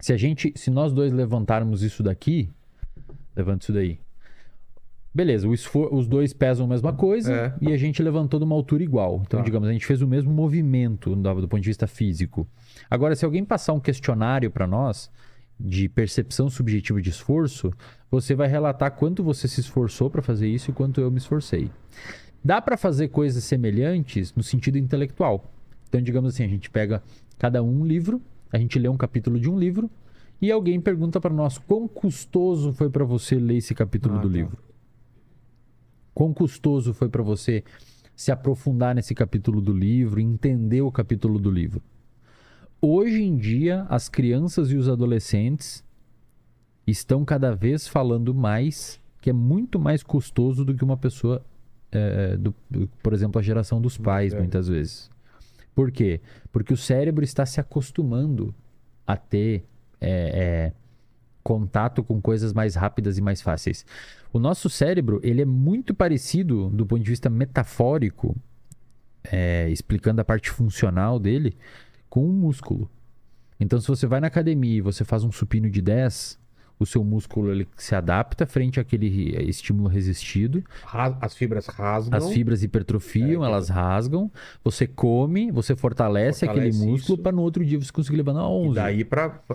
Se nós dois levantarmos isso daqui, levanta isso daí. Beleza, os dois pesam a mesma coisa e a gente levantou de uma altura igual. Então, digamos, a gente fez o mesmo movimento do ponto de vista físico. Agora, se alguém passar um questionário para nós de percepção subjetiva de esforço, você vai relatar quanto você se esforçou para fazer isso e quanto eu me esforcei. Dá para fazer coisas semelhantes no sentido intelectual. Então, digamos assim, a gente pega cada um livro, a gente lê um capítulo de um livro e alguém pergunta para nós quão custoso foi para você ler esse capítulo do livro. Quão custoso foi para você se aprofundar nesse capítulo do livro, entender o capítulo do livro. Hoje em dia, as crianças e os adolescentes estão cada vez falando mais que é muito mais custoso do que uma pessoa, por exemplo, a geração dos pais, muitas vezes. Por quê? Porque o cérebro está se acostumando a ter contato com coisas mais rápidas e mais fáceis. O nosso cérebro, ele é muito parecido do ponto de vista metafórico, explicando a parte funcional dele, com um músculo. Então, se você vai na academia e você faz um supino de 10, o seu músculo ele se adapta frente àquele estímulo resistido. As fibras rasgam. As fibras hipertrofiam, elas rasgam. Você come, você fortalece aquele músculo para no outro dia você conseguir levantar 11.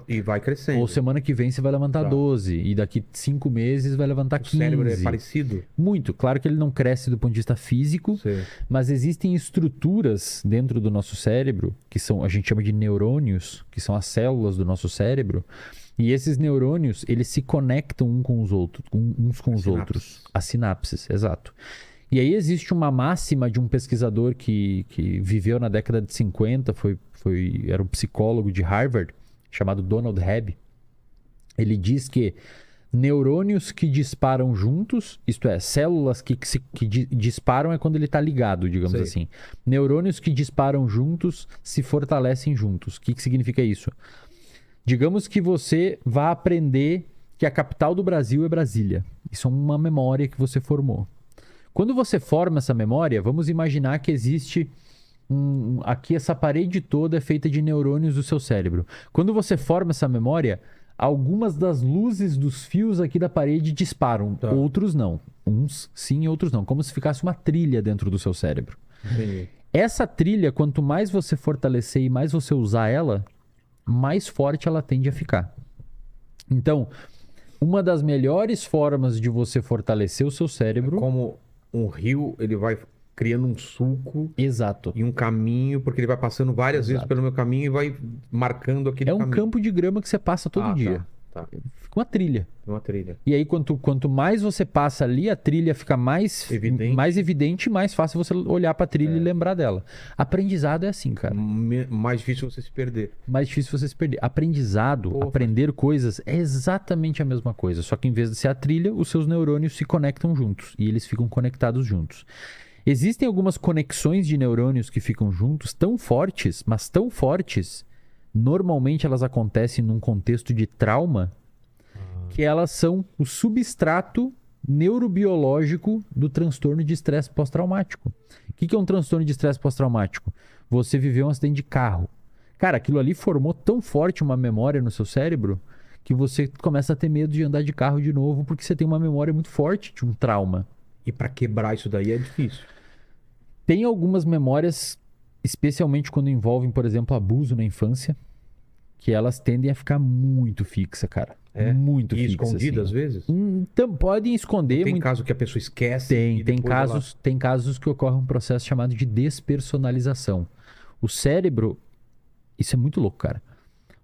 E vai crescendo. Ou semana que vem você vai levantar 12. E daqui 5 meses vai levantar 15. O cérebro é parecido? Muito. Claro que ele não cresce do ponto de vista físico, mas existem estruturas dentro do nosso cérebro, que são, a gente chama de neurônios, que são as células do nosso cérebro. E esses neurônios, eles se conectam uns com os outros. As sinapses, exato. E aí existe uma máxima de um pesquisador que viveu na década de 50, era um psicólogo de Harvard, chamado Donald Hebb. Ele diz que neurônios que disparam juntos, isto é, células que disparam é quando ele está ligado, digamos assim. Neurônios que disparam juntos se fortalecem juntos. O que significa isso? Digamos que você vá aprender que a capital do Brasil é Brasília. Isso é uma memória que você formou. Quando você forma essa memória, vamos imaginar que existe aqui essa parede toda é feita de neurônios do seu cérebro. Quando você forma essa memória, algumas das luzes dos fios aqui da parede disparam, outros não. Uns sim, outros não. Como se ficasse uma trilha dentro do seu cérebro. Entendi. Essa trilha, quanto mais você fortalecer e mais você usar ela, mais forte ela tende a ficar. Então, uma das melhores formas de você fortalecer o seu cérebro... É como um rio, ele vai criando um sulco... Exato. E um caminho, porque ele vai passando várias vezes pelo meu caminho e vai marcando aquele caminho. É um campo de grama que você passa todo dia. Tá. Fica uma trilha. Uma trilha. E aí, quanto mais você passa ali, a trilha fica mais evidente e mais fácil você olhar pra trilha e lembrar dela. Aprendizado é assim, cara. Mais difícil você se perder. Mais difícil você se perder. Aprendizado, aprender coisas, é exatamente a mesma coisa. Só que em vez de ser a trilha, os seus neurônios se conectam juntos. E eles ficam conectados juntos. Existem algumas conexões de neurônios que ficam juntos tão fortes, mas tão fortes... Normalmente elas acontecem num contexto de trauma, que elas são o substrato neurobiológico do transtorno de estresse pós-traumático. O que é um transtorno de estresse pós-traumático? Você viveu um acidente de carro. Cara, aquilo ali formou tão forte uma memória no seu cérebro que você começa a ter medo de andar de carro de novo porque você tem uma memória muito forte de um trauma. E para quebrar isso daí é difícil. Tem algumas memórias, especialmente quando envolvem, por exemplo, abuso na infância, que elas tendem a ficar muito fixa, cara. Muito fixa. Escondida assim. às vezes? Então, podem esconder. Tem caso que a pessoa esquece? Tem casos que ocorre um processo chamado de despersonalização. O cérebro... Isso é muito louco, cara.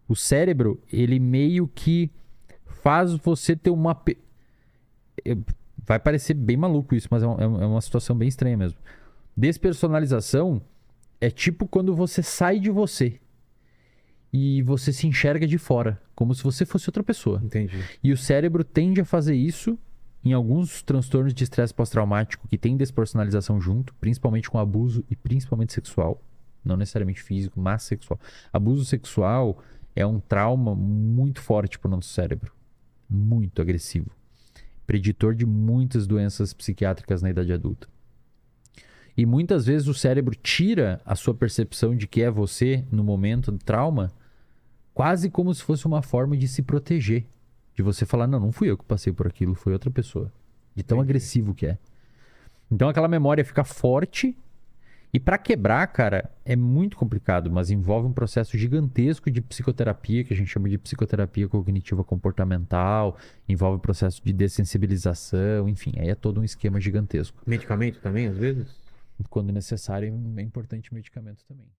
O cérebro, ele meio que faz você ter uma... Vai parecer bem maluco isso, mas é uma situação bem estranha mesmo. Despersonalização é tipo quando você sai de você e você se enxerga de fora, como se você fosse outra pessoa. Entendi. E o cérebro tende a fazer isso em alguns transtornos de estresse pós-traumático que tem despersonalização junto, principalmente com abuso e principalmente sexual. Não necessariamente físico, mas sexual. Abuso sexual é um trauma muito forte para o nosso cérebro. Muito agressivo. Preditor de muitas doenças psiquiátricas na idade adulta. E muitas vezes o cérebro tira a sua percepção de que é você no momento do trauma quase como se fosse uma forma de se proteger. De você falar, não fui eu que passei por aquilo, foi outra pessoa. De tão agressivo que é. Então aquela memória fica forte. E para quebrar, cara, é muito complicado, mas envolve um processo gigantesco de psicoterapia, que a gente chama de psicoterapia cognitiva comportamental, envolve o processo de dessensibilização, enfim, aí é todo um esquema gigantesco. Medicamento também, às vezes? Quando necessário, é importante medicamento também.